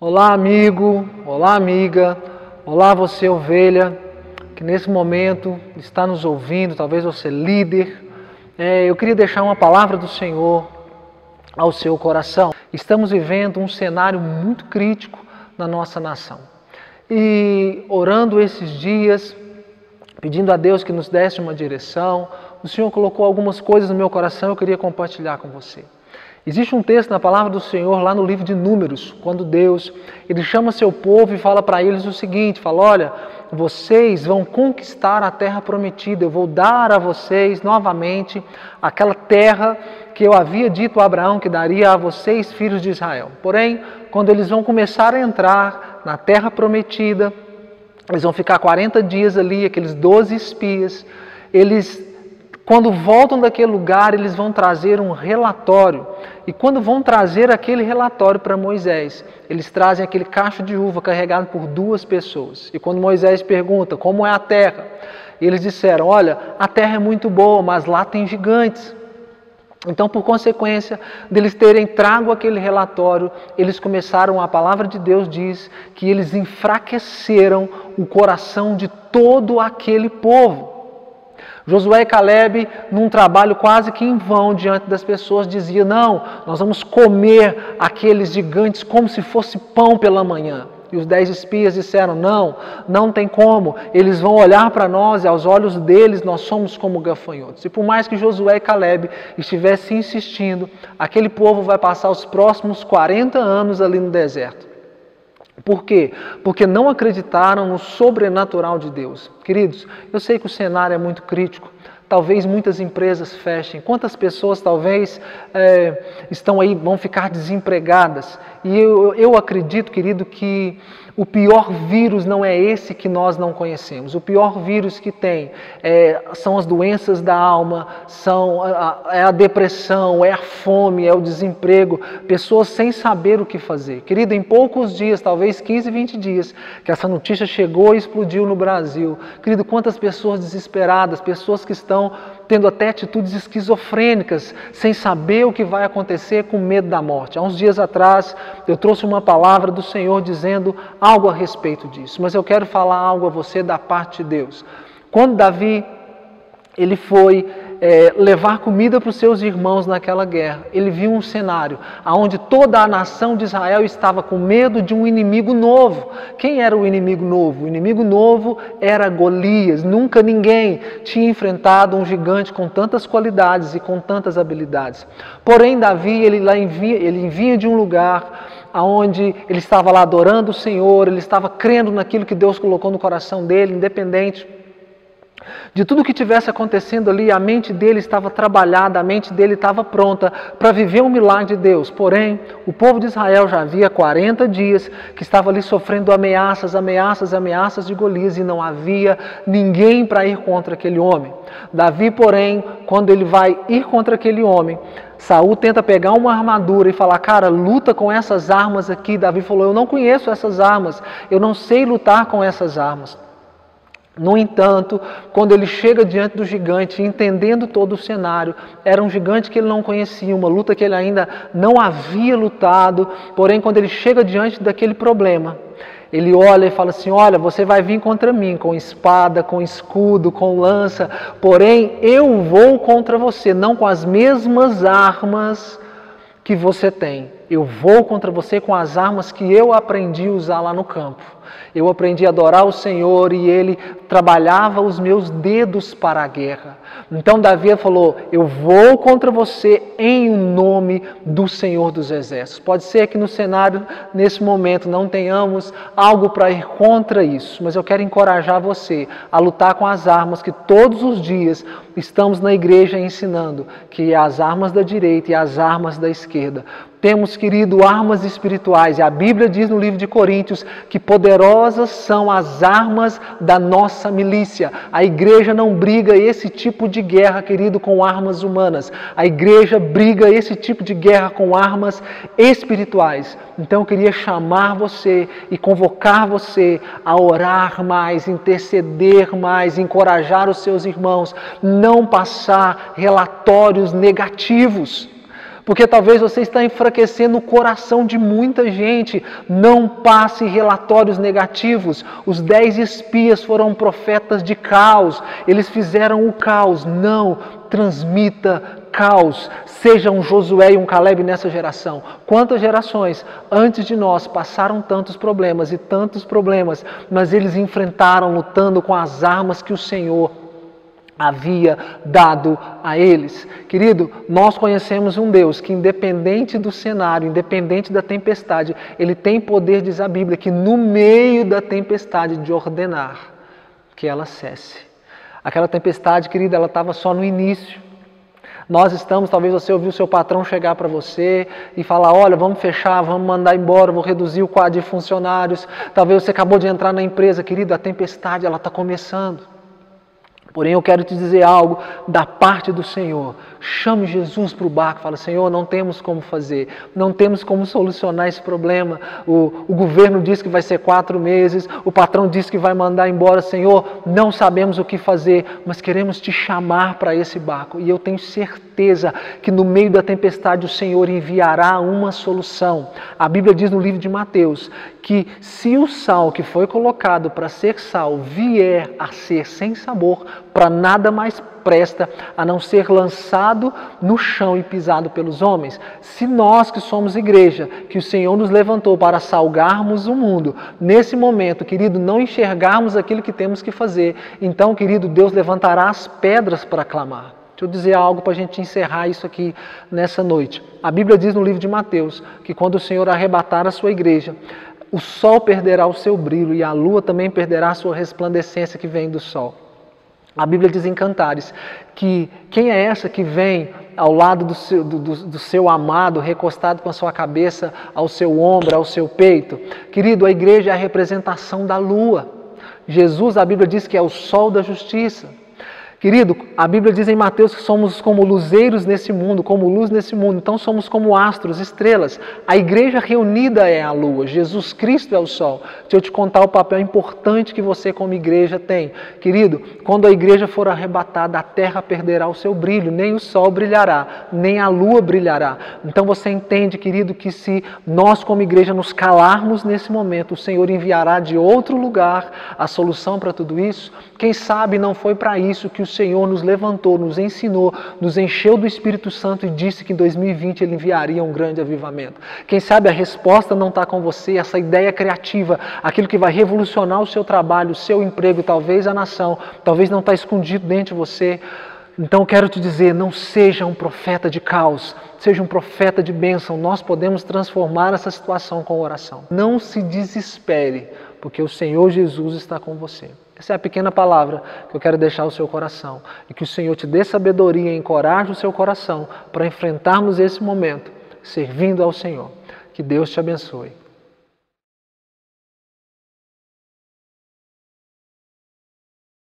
Olá, amigo, olá, amiga, olá, você, ovelha, que nesse momento está nos ouvindo, talvez você líder. Eu queria deixar uma palavra do Senhor ao seu coração. Estamos vivendo um cenário muito crítico na nossa nação. E orando esses dias, pedindo a Deus que nos desse uma direção, o Senhor colocou algumas coisas no meu coração e eu queria compartilhar com você. Existe um texto na palavra do Senhor lá no livro de Números, quando Deus ele chama seu povo e fala para eles o seguinte, fala, olha, vocês vão conquistar a terra prometida, eu vou dar a vocês novamente aquela terra que eu havia dito a Abraão que daria a vocês, filhos de Israel. Porém, quando eles vão começar a entrar na terra prometida, eles vão ficar 40 dias ali, aqueles 12 espias, quando voltam daquele lugar, eles vão trazer um relatório. E quando vão trazer aquele relatório para Moisés, eles trazem aquele cacho de uva carregado por 2 pessoas. E quando Moisés pergunta como é a terra, eles disseram, olha, a terra é muito boa, mas lá tem gigantes. Então, por consequência deles terem trago aquele relatório, eles começaram, a palavra de Deus diz, que eles enfraqueceram o coração de todo aquele povo. Josué e Caleb, num trabalho quase que em vão diante das pessoas, diziam, não, nós vamos comer aqueles gigantes como se fosse pão pela manhã. E os 10 espias disseram, não tem como, eles vão olhar para nós e aos olhos deles nós somos como gafanhotos. E por mais que Josué e Caleb estivessem insistindo, aquele povo vai passar os próximos 40 anos ali no deserto. Por quê? Porque não acreditaram no sobrenatural de Deus. Queridos, eu sei que o cenário é muito crítico. Talvez muitas empresas fechem. Quantas pessoas talvez estão aí, vão ficar desempregadas? E eu acredito, querido, que o pior vírus não é esse que nós não conhecemos. O pior vírus que tem são as doenças da alma, é a depressão, é a fome, é o desemprego. Pessoas sem saber o que fazer. Querido, em poucos dias, talvez 15, 20 dias, que essa notícia chegou e explodiu no Brasil. Querido, quantas pessoas desesperadas, pessoas que estão tendo até atitudes esquizofrênicas, sem saber o que vai acontecer, com medo da morte. Há uns dias atrás, eu trouxe uma palavra do Senhor dizendo algo a respeito disso, mas eu quero falar algo a você da parte de Deus. Quando Davi, ele foi levar comida para os seus irmãos naquela guerra, ele viu um cenário onde toda a nação de Israel estava com medo de um inimigo novo. Quem era o inimigo novo? O inimigo novo era Golias. Nunca ninguém tinha enfrentado um gigante com tantas qualidades e com tantas habilidades. Porém, Davi, ele vinha de um lugar onde ele estava lá adorando o Senhor, ele estava crendo naquilo que Deus colocou no coração dele, independente de tudo que estivesse acontecendo ali, a mente dele estava trabalhada, a mente dele estava pronta para viver um milagre de Deus. Porém, o povo de Israel já havia 40 dias que estava ali sofrendo ameaças de Golias e não havia ninguém para ir contra aquele homem. Davi, porém, quando ele vai ir contra aquele homem, Saul tenta pegar uma armadura e falar, cara, luta com essas armas aqui. Davi falou, eu não conheço essas armas, eu não sei lutar com essas armas. No entanto, quando ele chega diante do gigante, entendendo todo o cenário, era um gigante que ele não conhecia, uma luta que ele ainda não havia lutado, porém quando ele chega diante daquele problema, ele olha e fala assim, olha, você vai vir contra mim com espada, com escudo, com lança, porém eu vou contra você, não com as mesmas armas que você tem. Eu vou contra você com as armas que eu aprendi a usar lá no campo. Eu aprendi a adorar o Senhor e Ele trabalhava os meus dedos para a guerra. Então Davi falou, eu vou contra você em nome do Senhor dos Exércitos. Pode ser que no cenário, nesse momento, não tenhamos algo para ir contra isso, mas eu quero encorajar você a lutar com as armas que todos os dias estamos na igreja ensinando, que é as armas da direita e as armas da esquerda. Temos, querido, armas espirituais, e a Bíblia diz no livro de Coríntios que poderosas são as armas da nossa milícia. A igreja não briga esse tipo de guerra, querido, com armas humanas. A igreja briga esse tipo de guerra com armas espirituais. Então eu queria chamar você e convocar você a orar mais, interceder mais, encorajar os seus irmãos, não passar relatórios negativos. porque talvez você está enfraquecendo o coração de muita gente. Não passe relatórios negativos. Os 10 espias foram profetas de caos, eles fizeram o caos. Não transmita caos. Seja um Josué e um Caleb nessa geração. Quantas gerações antes de nós passaram tantos problemas, mas eles enfrentaram lutando com as armas que o Senhor havia dado a eles. Querido, nós conhecemos um Deus que, independente do cenário, independente da tempestade, Ele tem poder, diz a Bíblia, que no meio da tempestade de ordenar que ela cesse. Aquela tempestade, querida, ela estava só no início. Nós estamos, talvez você ouviu o seu patrão chegar para você e falar, olha, vamos fechar, vamos mandar embora, vou reduzir o quadro de funcionários. Talvez você acabou de entrar na empresa, querido, a tempestade, ela está começando. Porém, eu quero te dizer algo da parte do Senhor. Chame Jesus para o barco. Fala, Senhor, não temos como fazer. Não temos como solucionar esse problema. O governo diz que vai ser 4 meses. O patrão diz que vai mandar embora. Senhor, não sabemos o que fazer, mas queremos te chamar para esse barco. E eu tenho certeza que no meio da tempestade o Senhor enviará uma solução. A Bíblia diz no livro de Mateus que se o sal que foi colocado para ser sal vier a ser sem sabor, para nada mais presta a não ser lançado no chão e pisado pelos homens. Se nós que somos igreja, que o Senhor nos levantou para salgarmos o mundo, nesse momento, querido, não enxergarmos aquilo que temos que fazer, então, querido, Deus levantará as pedras para clamar. Deixa eu dizer algo para a gente encerrar isso aqui nessa noite. A Bíblia diz no livro de Mateus que quando o Senhor arrebatar a sua igreja, o sol perderá o seu brilho e a lua também perderá a sua resplandecência que vem do sol. A Bíblia diz em Cantares que quem é essa que vem ao lado do seu amado, recostado com a sua cabeça ao seu ombro, ao seu peito? Querido, a igreja é a representação da lua. Jesus, a Bíblia diz que é o sol da justiça. Querido, a Bíblia diz em Mateus que somos como luzeiros nesse mundo, como luz nesse mundo, então somos como astros, estrelas. A igreja reunida é a lua, Jesus Cristo é o sol. Deixa eu te contar o papel importante que você como igreja tem. Querido, quando a igreja for arrebatada, a terra perderá o seu brilho, nem o sol brilhará, nem a lua brilhará. Então você entende, querido, que se nós como igreja nos calarmos nesse momento, o Senhor enviará de outro lugar a solução para tudo isso. Quem sabe não foi para isso que o Senhor nos levantou, nos ensinou, nos encheu do Espírito Santo e disse que em 2020 Ele enviaria um grande avivamento. Quem sabe a resposta não está com você, essa ideia criativa, aquilo que vai revolucionar o seu trabalho, o seu emprego, talvez a nação, talvez não está escondido dentro de você. Então quero te dizer, não seja um profeta de caos, seja um profeta de bênção. Nós podemos transformar essa situação com oração. Não se desespere, porque o Senhor Jesus está com você. Essa é a pequena palavra que eu quero deixar ao seu coração. E que o Senhor te dê sabedoria e encoraje o seu coração para enfrentarmos esse momento, servindo ao Senhor. Que Deus te abençoe.